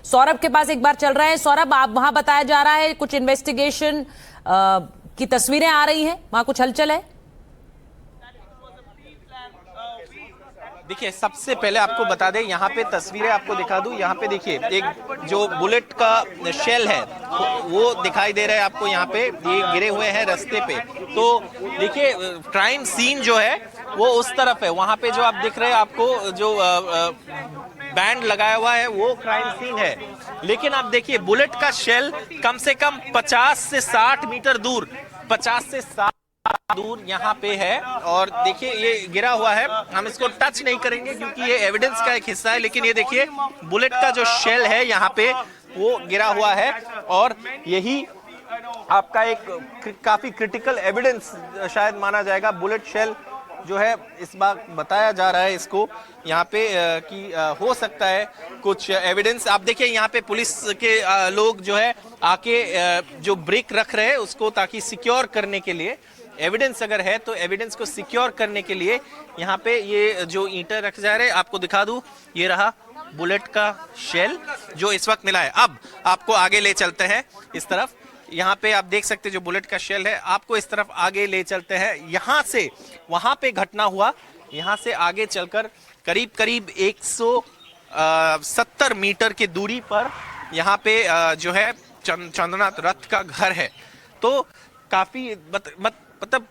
सौरभ के पास एक बार चल रहे हैं। सौरभ, आप वहां बताया जा रहा है कुछ इन्वेस्टिगेशन की तस्वीरें आ रही हैं, वहां कुछ हलचल है? देखिए, सबसे पहले आपको बता दें, यहाँ पे तस्वीरें आपको दिखा दूं। यहाँ पे देखिए, एक जो बुलेट का शेल है वो दिखाई दे रहा है आपको। यहाँ पे ये गिरे हुए हैं रास्ते पे। तो देखिए, क्राइम सीन जो है वो उस तरफ है। वहाँ पे जो आप दिख रहे हैं आपको, जो बैंड लगाया हुआ है वो क्राइम सीन है। लेकिन आप देखिए, बुलेट का शेल कम से कम 50 से 60 मीटर दूर, 50 से 60 दूर यहाँ पे है। और देखिए, ये गिरा हुआ है, हम इसको टच नहीं करेंगे क्योंकि ये एविडेंस का एक हिस्सा है। लेकिन ये देखिए, बुलेट का जो शेल है यहाँ पे वो गिरा हुआ है। और यही आपका एक काफी क्रिटिकल एविडेंस शायद माना जाएगा। बुलेट शेल जो है, इस बार बताया जा रहा है इसको यहाँ पे कि हो सकता है कुछ एविडेंस। आप देखिए, यहाँ पे पुलिस के लोग जो है आके जो ब्रेक रख रहे हैं उसको, ताकि सिक्योर करने के लिए, एविडेंस अगर है तो एविडेंस को सिक्योर करने के लिए यहाँ पे ये जो ईंटें रखे जा रहे हैं। आपको दिखा दूं, ये रहा बुलेट का शेल जो इस वक्त मिला है। अब आपको आगे ले चलते हैं इस तरफ। यहाँ पे आप देख सकते हैं जो बुलेट का शेल है, आपको इस तरफ आगे ले चलते हैं। यहाँ से वहां पे घटना हुआ, यहाँ से आगे चलकर करीब करीब 170 मीटर की दूरी पर यहाँ पे जो है चंद्रनाथ रथ का घर है। तो काफी मतलब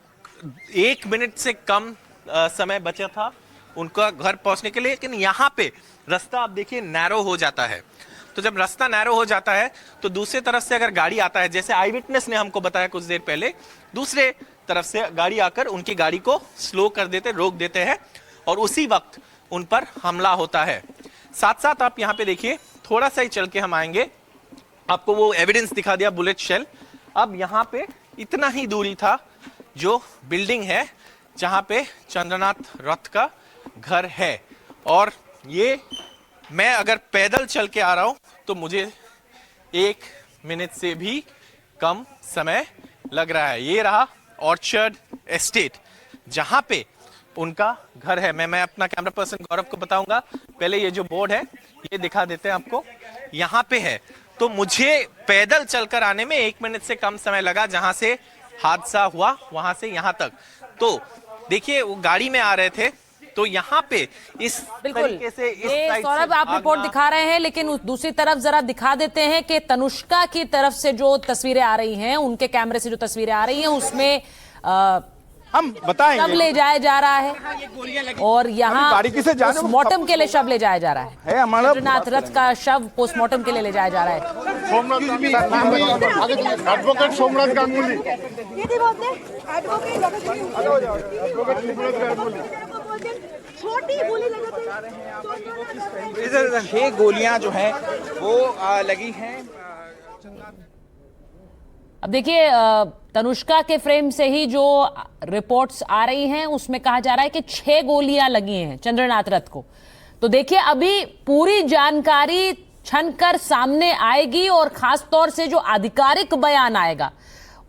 1 मिनट से कम समय बचा था उनका घर पहुंचने के लिए। लेकिन यहाँ पे रास्ता आप देखिए नैरो हो जाता है। तो जब रास्ता नैरो हो जाता है तो दूसरी तरफ से अगर गाड़ी आता है, जैसे आई विटनेस ने हमको बताया कुछ देर पहले, दूसरे तरफ से गाड़ी आकर उनकी गाड़ी को स्लो कर देते, रोक देते हैं और उसी वक्त उन पर हमला होता है। साथ साथ आप यहाँ पे देखिए, थोड़ा सा ही चल के हम आएंगे, आपको वो एविडेंस दिखा दिया बुलेट शेल। अब यहाँ पे इतना ही दूरी था जो बिल्डिंग है जहां पे चंद्रनाथ रथ का घर है। और ये मैं अगर पैदल चल के आ रहा हूं तो मुझे 1 मिनट से भी कम समय लग रहा है। ये रहा ऑर्चर्ड एस्टेट जहां पे उनका घर है। मैं अपना कैमरा पर्सन गौरव को बताऊंगा। पहले ये जो बोर्ड है ये दिखा देते हैं आपको, यहाँ पे है। तो मुझे पैदल चलकर आने में 1 मिनट से कम समय लगा जहां से हादसा हुआ, वहां से यहां तक। तो देखिए, वो गाड़ी में आ रहे थे तो यहाँ पे इस तरीके से इस सौरभ, आप रिपोर्ट दिखा रहे हैं, लेकिन दूसरी तरफ जरा दिखा देते हैं कि तनुष्का की तरफ से जो तस्वीरें आ रही हैं, उनके कैमरे से जो तस्वीरें आ रही हैं, उसमें हम बताएंगे शव ले जाया जा रहा है और यहाँ पोस्टमार्टम के लिए शव ले जाया जा रहा है। चंद्रनाथ रथ का शव पोस्टमार्टम के लिए ले जाया जा रहा है। एडवोकेट सोमनाथ गांगुली, छह गोलियां जो है वो लगी हैं। अब देखिए, तनुष्का के फ्रेम से ही जो रिपोर्ट्स आ रही हैं उसमें कहा जा रहा है कि 6 गोलियां लगी हैं चंद्रनाथ रथ को। तो देखिए, अभी पूरी जानकारी छनकर सामने आएगी और खास तौर से जो आधिकारिक बयान आएगा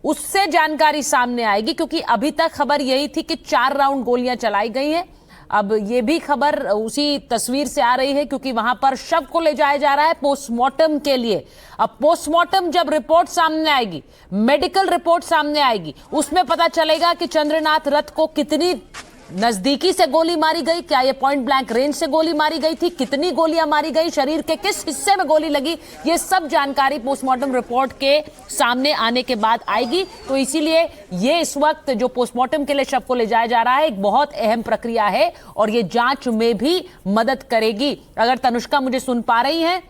उससे जानकारी सामने आएगी, क्योंकि अभी तक खबर यही थी कि 4 राउंड गोलियां चलाई गई हैं। अब ये भी खबर उसी तस्वीर से आ रही है क्योंकि वहां पर शव को ले जाया जा रहा है पोस्टमार्टम के लिए। अब पोस्टमार्टम जब रिपोर्ट सामने आएगी, मेडिकल रिपोर्ट सामने आएगी, उसमें पता चलेगा कि चंद्रनाथ रथ को कितनी नजदीकी से गोली मारी गई, क्या ये पॉइंट ब्लैंक रेंज से गोली मारी गई थी, कितनी गोलियां मारी गई, शरीर के किस हिस्से में गोली लगी, ये सब जानकारी पोस्टमार्टम रिपोर्ट के सामने आने के बाद आएगी। तो इसीलिए ये इस वक्त जो पोस्टमार्टम के लिए शव को ले जाया जा रहा है एक बहुत अहम प्रक्रिया है और ये जांच में भी मदद करेगी। अगर तनुष्का मुझे सुन पा रही हैं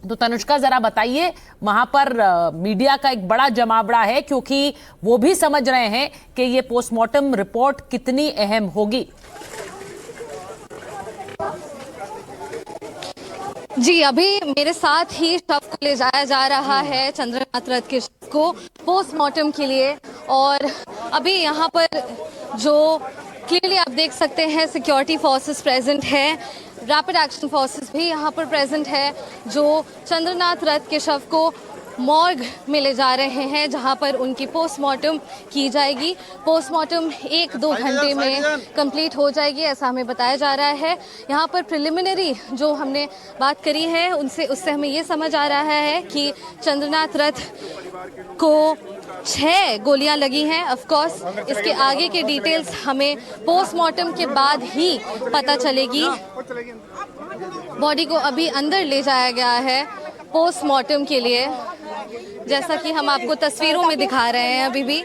तो तनुष्का, जरा बताइए, वहां पर मीडिया का एक बड़ा जमावड़ा है क्योंकि वो भी समझ रहे हैं कि ये पोस्टमार्टम रिपोर्ट कितनी अहम होगी। जी, अभी मेरे साथ ही शव को ले जाया जा रहा है, चंद्रनाथ रथ के शव को पोस्टमार्टम के लिए। और अभी यहाँ पर जो क्लियरली आप देख सकते हैं, सिक्योरिटी फोर्सेस प्रेजेंट है, रैपिड एक्शन फोर्सेस भी यहाँ पर प्रेजेंट है, जो चंद्रनाथ रथ के शव को मॉर्ग में ले जा रहे हैं जहां पर उनकी पोस्टमार्टम की जाएगी। पोस्टमार्टम 1-2 घंटे में कंप्लीट हो जाएगी, ऐसा हमें बताया जा रहा है। यहाँ पर प्रिलिमिनरी जो हमने बात करी है उससे हमें ये समझ आ रहा है कि चंद्रनाथ रथ को 6 गोलियां लगी हैं। ऑफ कोर्स इसके आगे के डिटेल्स हमें पोस्टमार्टम के बाद ही पता चलेगी। बॉडी को अभी अंदर ले जाया गया है पोस्टमार्टम के लिए, जैसा कि हम आपको तस्वीरों में दिखा रहे हैं। अभी भी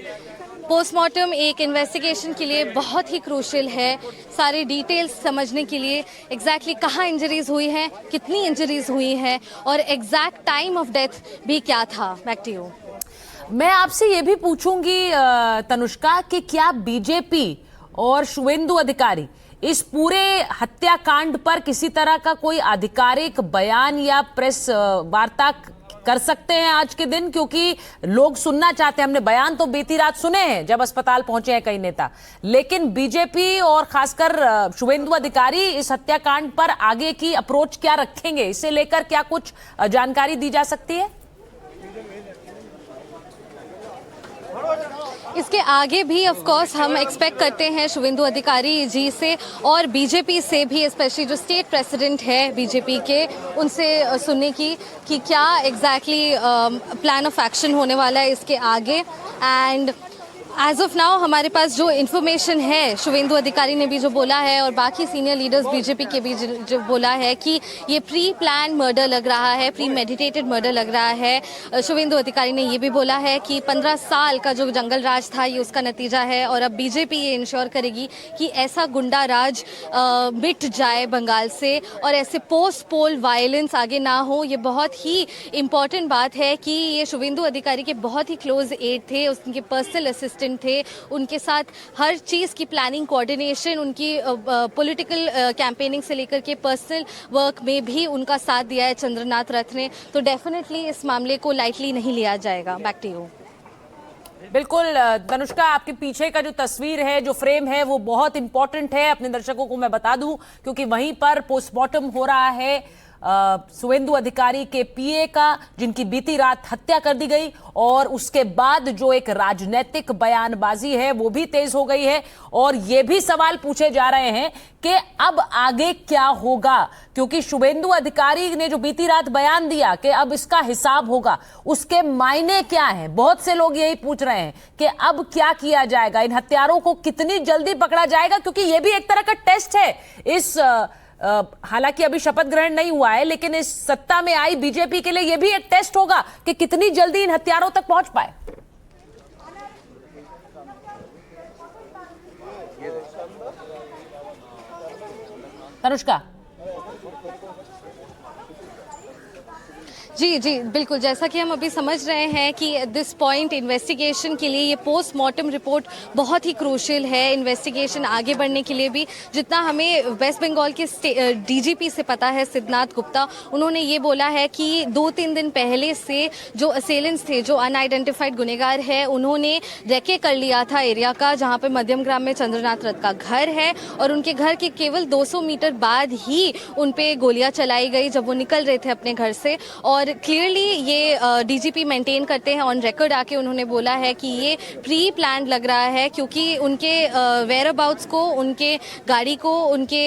पोस्टमार्टम एक इन्वेस्टिगेशन के लिए बहुत ही क्रूशियल है, सारे डिटेल्स समझने के लिए एग्जैक्टली कहाँ इंजरीज हुई हैं, कितनी इंजरीज हुई हैं और एग्जैक्ट टाइम ऑफ डेथ भी क्या था। Back to you. मैं आपसे ये भी पूछूंगी तनुष्का कि क्या बीजेपी और शुवेंदु अधिकारी इस पूरे हत्याकांड पर किसी तरह का कोई आधिकारिक बयान या प्रेस वार्ता कर सकते हैं आज के दिन, क्योंकि लोग सुनना चाहते हैं। हमने बयान तो बीती रात सुने हैं जब अस्पताल पहुंचे हैं कई नेता, लेकिन बीजेपी और खासकर शुवेंदु अधिकारी इस हत्याकांड पर आगे की अप्रोच क्या रखेंगे, इसे लेकर क्या कुछ जानकारी दी जा सकती है? इसके आगे भी ऑफ कोर्स हम एक्सपेक्ट करते हैं शुवेंदु अधिकारी जी से और बीजेपी से भी, स्पेशली जो स्टेट प्रेसिडेंट है बीजेपी के, उनसे सुनने की कि क्या एग्जैक्टली प्लान ऑफ एक्शन होने वाला है इसके आगे। एंड एज ऑफ नाउ हमारे पास जो इन्फॉर्मेशन है, शुवेंदु अधिकारी ने भी जो बोला है और बाकी सीनियर लीडर्स बीजेपी के भी जो बोला है कि ये प्री प्लान मर्डर लग रहा है, प्री मेडिटेटेड मर्डर लग रहा है। शुवेंदु अधिकारी ने ये भी बोला है कि 15 साल का जो जंगल राज था ये उसका नतीजा है और अब बीजेपी ये इंश्योर करेगी कि ऐसा गुंडा राज मिट जाए बंगाल से और ऐसे पोस्ट पोल वायलेंस आगे ना हो। ये बहुत ही इम्पॉर्टेंट बात है कि ये शुवेंदु अधिकारी के बहुत ही क्लोज एड थे, उनके पर्सनल असिस्टेंट थे, उनके साथ हर चीज़ की प्लानिंग, कोऑर्डिनेशन, उनकी पॉलिटिकल कैंपेनिंग से लेकर के पर्सनल वर्क में भी उनका साथ दिया है चंद्रनाथ रथ ने। तो डेफिनेटली इस मामले को लाइटली नहीं लिया जाएगा। Back to you. बिल्कुल तनुष्का, आपके पीछे का जो तस्वीर है, जो फ्रेम है, वो बहुत इंपॉर्टेंट है। अपने दर्शकों को मैं बता दूं क्योंकि वहीं पर पोस्टमार्टम हो रहा है शुवेंदु अधिकारी के पीए का, जिनकी बीती रात हत्या कर दी गई, और उसके बाद जो एक राजनीतिक बयानबाजी है वो भी तेज हो गई है और ये भी सवाल पूछे जा रहे हैं कि अब आगे क्या होगा, क्योंकि शुवेंदु अधिकारी ने जो बीती रात बयान दिया कि अब इसका हिसाब होगा, उसके मायने क्या हैं। बहुत से लोग यही पूछ रहे हैं कि अब क्या किया जाएगा, इन हत्यारों को कितनी जल्दी पकड़ा जाएगा, क्योंकि ये भी एक तरह का टेस्ट है। इस हालांकि अभी शपथ ग्रहण नहीं हुआ है, लेकिन इस सत्ता में आई बीजेपी के लिए यह भी एक टेस्ट होगा कि कितनी जल्दी इन हत्यारों तक पहुंच पाए। तनुष्का। जी बिल्कुल, जैसा कि हम अभी समझ रहे हैं कि एट दिस पॉइंट इन्वेस्टिगेशन के लिए ये पोस्टमार्टम रिपोर्ट बहुत ही क्रूशियल है इन्वेस्टिगेशन आगे बढ़ने के लिए भी। जितना हमें वेस्ट बंगाल के डीजीपी से पता है, सिद्धनाथ गुप्ता, उन्होंने ये बोला है कि 2-3 दिन पहले से जो असेलेंट्स थे, जो अनआइडेंटिफाइड गुनहगार है, उन्होंने रेके कर लिया था एरिया का जहाँ पे मध्यम ग्राम में चंद्रनाथ रथ का घर है और उनके घर के केवल 200 मीटर बाद ही उन पे गोलियां चलाई गई जब वो निकल रहे थे अपने घर से। और क्लियरली ये डीजीपी मेंटेन करते हैं, ऑन रिकॉर्ड आके उन्होंने बोला है कि ये प्री प्लान लग रहा है, क्योंकि उनके वेयर अबाउट्स को, उनके गाड़ी को, उनके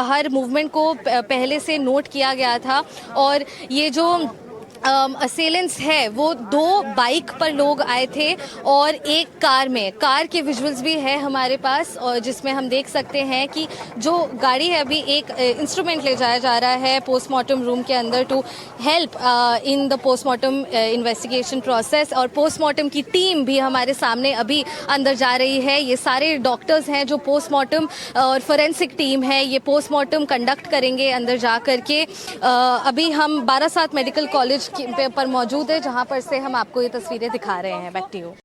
हर मूवमेंट को पहले से नोट किया गया था। और ये जो असेलेंट्स है वो 2 बाइक पर लोग आए थे और एक कार में, कार के विजुअल्स भी है हमारे पास, और जिसमें हम देख सकते हैं कि जो गाड़ी है, अभी एक इंस्ट्रूमेंट ले जाया जा रहा है पोस्टमार्टम रूम के अंदर to help in the postmortem investigation process. और पोस्टमार्टम की टीम भी हमारे सामने अभी अंदर जा रही है। ये सारे डॉक्टर्स हैं जो पोस्टमार्टम और फोरेंसिक टीम है, ये पोस्टमार्टम कंडक्ट करेंगे अंदर जा करके। अभी हम बारासात मेडिकल कॉलेज पर मौजूद है जहां पर से हम आपको ये तस्वीरें दिखा रहे हैं। Back to you.